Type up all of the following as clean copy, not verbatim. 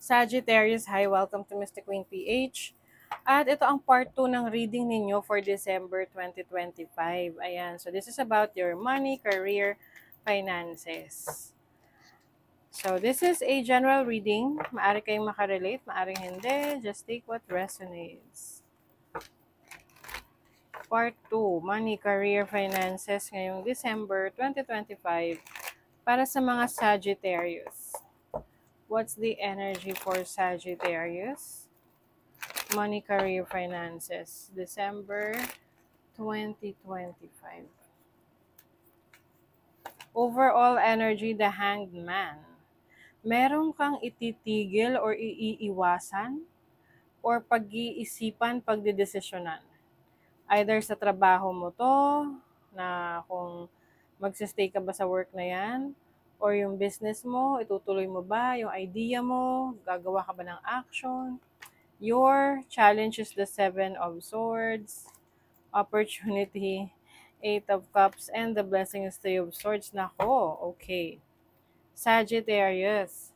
Sagittarius, hi, welcome to Mystic Queen PH. At ito ang part 2 ng reading ninyo for December 2025. Ayan, so this is about your money, career, finances. So this is a general reading. Maari kayong makarelate, maaaring hindi. Just take what resonates. Part 2, money, career, finances ngayong December 2025 para sa mga Sagittarius. What's the energy for Sagittarius? Money, career, finances, December 2025. Overall energy, the Hanged Man. Meron kang ititigil or iiwasan or pag-iisipan, pagdidesisyonan. Either sa trabaho mo to, na kung magsistay ka ba sa work na yan, or yung business mo, itutuloy mo ba, yung idea mo, gagawa ka ba ng action. Your challenge is the Seven of Swords, opportunity, Eight of Cups, and the blessing is Three of Swords. Nako, okay. Sagittarius,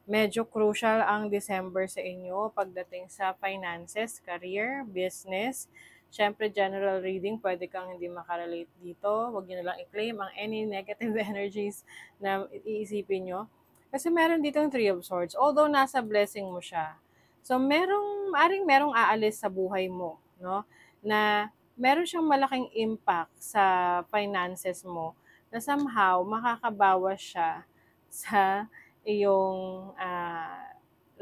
medyo crucial ang December sa inyo pagdating sa finances, career, business. Siyempre, general reading, pwede kang hindi makarelate dito. Huwag nyo na lang i-claim ang any negative energies na iisipin nyo. Kasi meron dito yung Three of Swords. Although nasa blessing mo siya. So, merong aalis sa buhay mo, no? Na meron siyang malaking impact sa finances mo na somehow makakabawas siya sa iyong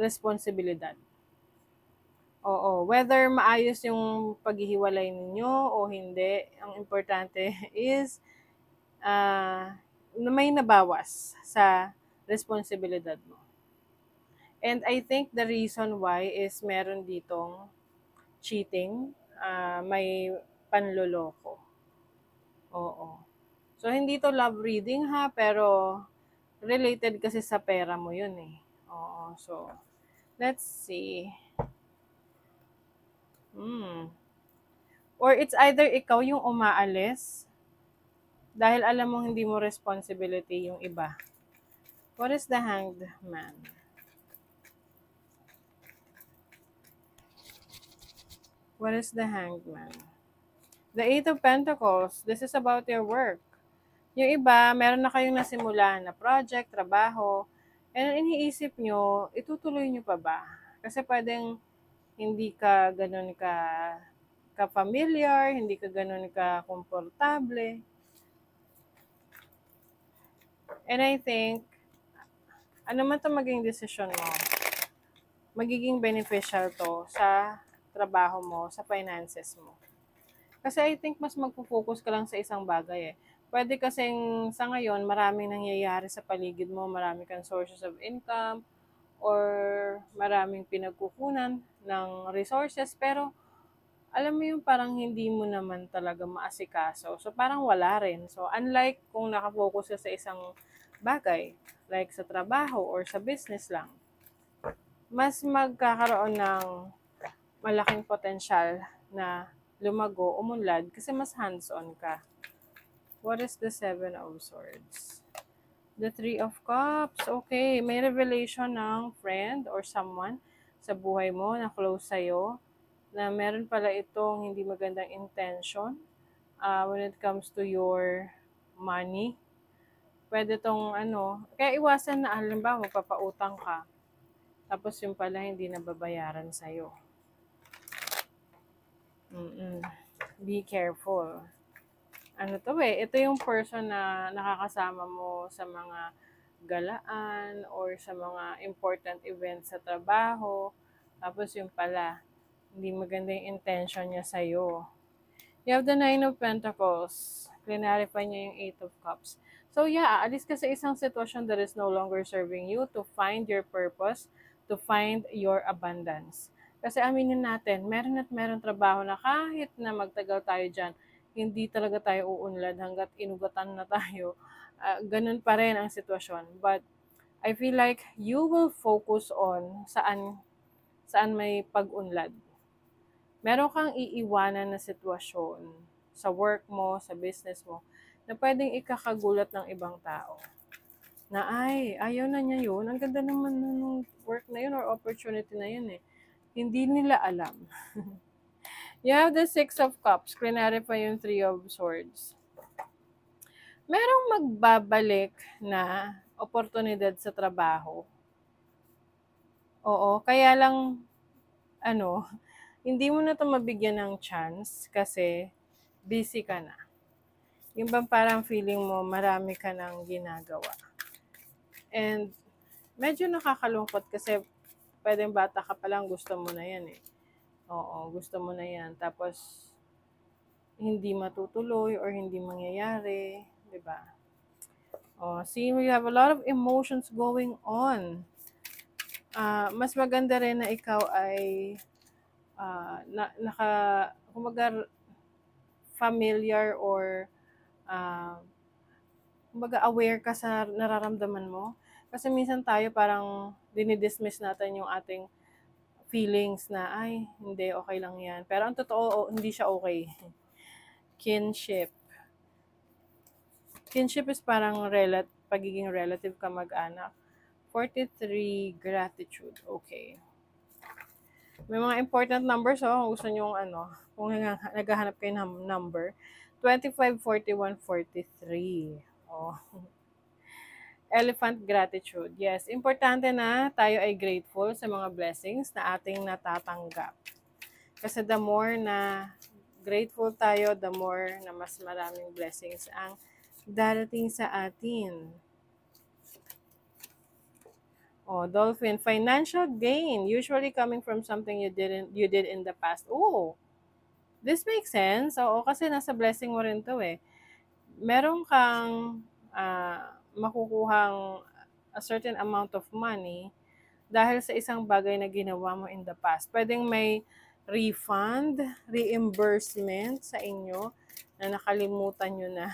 responsibilidad. Oo, whether maayos yung paghihiwalay ninyo o hindi, ang importante is na may nabawas sa responsibilidad mo. And I think the reason why is meron ditong cheating, may panloloko. Oo. So, hindi to love reading ha, pero related kasi sa pera mo yun eh. Oo, so, let's see. Or it's either ikaw yung umaalis dahil alam mong hindi mo responsibility yung iba. What is the Hanged Man? What is the Hanged Man? The Eight of Pentacles. This is about your work. Yung iba, meron na kayong nasimulan na project, trabaho, and iniisip nyo, itutuloy nyo pa ba? Kasi pwedeng hindi ka ganun ka-familiar, hindi ka ganun ka-komportable. And I think, ano man ito maging desisyon mo, magiging beneficial to sa trabaho mo, sa finances mo. Kasi I think mas magpo-focus ka lang sa isang bagay eh. Pwede kasing sa ngayon, maraming nangyayari sa paligid mo, marami kang sources of income, or maraming pinagkukunan ng resources, pero alam mo yung parang hindi mo naman talaga maasikaso. So parang wala rin. So unlike kung nakafocus ka sa isang bagay, like sa trabaho or sa business lang, mas magkakaroon ng malaking potensyal na lumago, umunlad, kasi mas hands-on ka. What is the Seven of Swords? The Three of Cups. Okay, may revelation ng friend or someone sa buhay mo na close sa'yo na meron pala itong hindi magandang intention when it comes to your money. Pwede tong kaya iwasan na halimbawa magpapautang ka, tapos yung pala hindi nababayaran sa'yo. Be careful. Ito yung person na nakakasama mo sa mga galaan or sa mga important events sa trabaho, tapos yung pala, hindi maganda yung intention niya sa'yo. You have the Nine of Pentacles. Clarify niya yung Eight of Cups. So yeah, aalis ka sa isang sitwasyon that is no longer serving you to find your purpose, to find your abundance. Kasi aminin natin, meron trabaho na kahit na magtagal tayo dyan, hindi talaga tayo uunlad hanggat inugatan na tayo. Ganun pa rin ang sitwasyon. But I feel like you will focus on saan may pag-unlad. Meron kang iiwanan na sitwasyon sa work mo, sa business mo, na pwedeng ikakagulat ng ibang tao. na ay, ayaw na niya yun. Ang ganda naman nung work na yun or opportunity na yun eh. Hindi nila alam. You have the Six of Cups. Clarify yung Three of Swords. Merong magbabalik na oportunidad sa trabaho. Oo, kaya lang, ano, hindi mo na ito mabigyan ng chance kasi busy ka na. Yung bang parang feeling mo marami ka nang ginagawa. And medyo nakakalungkot kasi pwedeng bata ka pa lang gusto mo na yan eh. Oo, gusto mo na yan. Tapos hindi matutuloy or hindi mangyayari, 'di ba? Oh, see, we have a lot of emotions going on. Mas maganda rin na ikaw ay kumbaga familiar or uh, kumbaga aware ka sa nararamdaman mo. Kasi minsan tayo parang dinidismiss natin yung ating feelings na, ay, hindi, okay lang yan. Pero ang totoo, hindi siya okay. Kinship. Kinship is parang pagiging relative ka mag-anak. 43, gratitude. Okay. May mga important numbers, kung gusto nyo kung naghahanap kayo ng number. 25, 41, 43. Oh. Elephant gratitude. Yes, importante na tayo ay grateful sa mga blessings na ating natatanggap. Kasi the more na grateful tayo, the more na mas maraming blessings ang darating sa atin. Oh, dolphin, financial gain, usually coming from something you did in the past. Oh, this makes sense. Oo, kasi nasa blessing mo rin to eh. Meron kang makukuhang a certain amount of money dahil sa isang bagay na ginawa mo in the past. Pwedeng may refund, reimbursement sa inyo na nakalimutan nyo na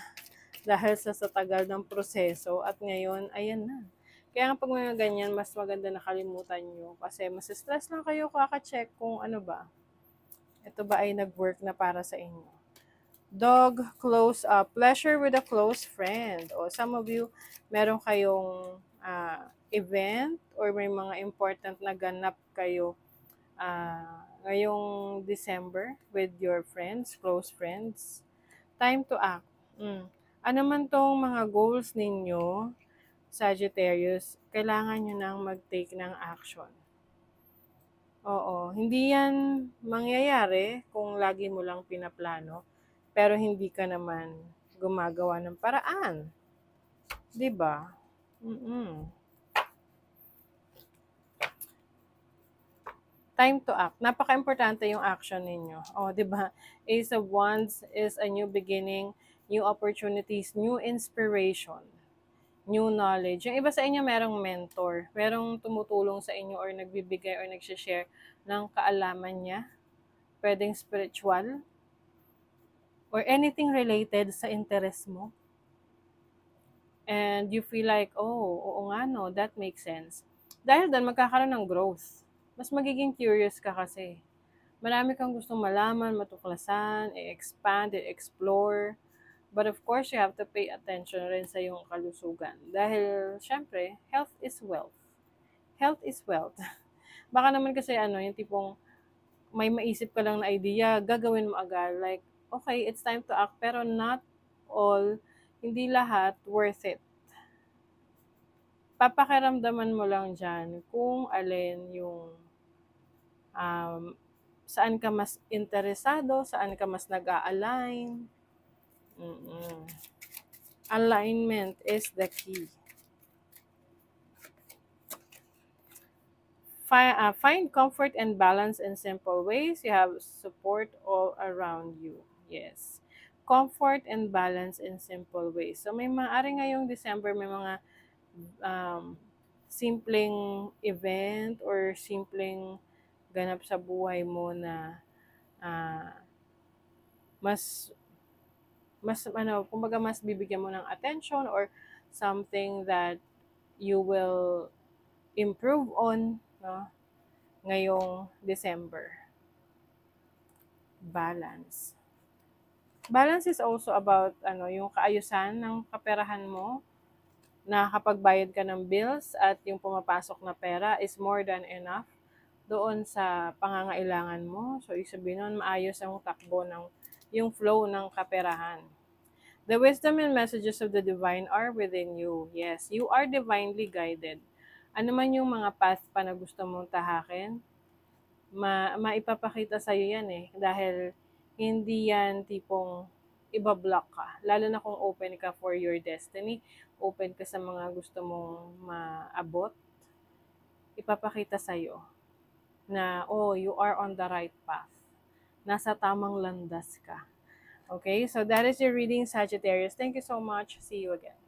dahil sa tagal ng proseso at ngayon, ayan na. Kaya nga pag mga ganyan, mas maganda nakalimutan nyo kasi mas stress lang kayo kaka-check kung ano ba. Ito ba ay nag-work na para sa inyo. Dog, close up. Pleasure with a close friend. O some of you, meron kayong event or may mga important na ganap kayo ngayong December with your friends, close friends. Time to act. Ano man tong mga goals ninyo, Sagittarius, kailangan nyo nang mag-take ng action. Oo, hindi yan mangyayari kung lagi mo lang pinaplano, pero hindi ka naman gumagawa ng paraan. 'Di ba? Time to act. Napaka-importante yung action ninyo. Oh, 'di ba? Ace of Wands is a new beginning, new opportunities, new inspiration, new knowledge. Yung iba sa inyo merong mentor, merong tumutulong sa inyo or nagbibigay or nagsishare ng kaalaman niya. Pwedeng spiritual or anything related sa interest mo. And you feel like, oh, oo nga no, that makes sense. Dahil doon, magkakaroon ng growth. Mas magiging curious ka kasi. Marami kang gustong malaman, matuklasan, i-expand, i-explore. But of course, you have to pay attention rin sa iyong kalusugan. Dahil, syempre, health is wealth. Health is wealth. Baka naman kasi yung tipong may maisip ka lang na idea, gagawin mo agad. Like, okay, it's time to act, pero not all, hindi lahat worth it. Papakiramdaman mo lang dyan kung alin yung saan ka mas interesado, saan ka mas nag-a-align. Alignment is the key. Find comfort and balance in simple ways. You have support all around you. Yes. Comfort and balance in simple ways. So may maaari ngayong December, may mga simpleng event or simpleng ganap sa buhay mo na kumbaga mas bibigyan mo ng attention or something that you will improve on, no? Ngayong December. Balance. Balance is also about yung kaayusan ng kaperahan mo. nakakapagbayad ka ng bills at yung pumapasok na pera is more than enough doon sa pangangailangan mo. So, ibig sabihin nun, maayos ang takbo ng yung flow ng kaperahan. The wisdom and messages of the divine are within you. Yes, you are divinely guided. Ano man yung mga path pa na gusto mong tahakin, maipapakita sa'yo yan eh. Dahil hindi yan tipong ibablock ka. Lalo na kung open ka for your destiny, open ka sa mga gusto mong maabot, ipapakita sa'yo na, oh, you are on the right path. Nasa tamang landas ka. Okay, so that is your reading, Sagittarius. Thank you so much. See you again.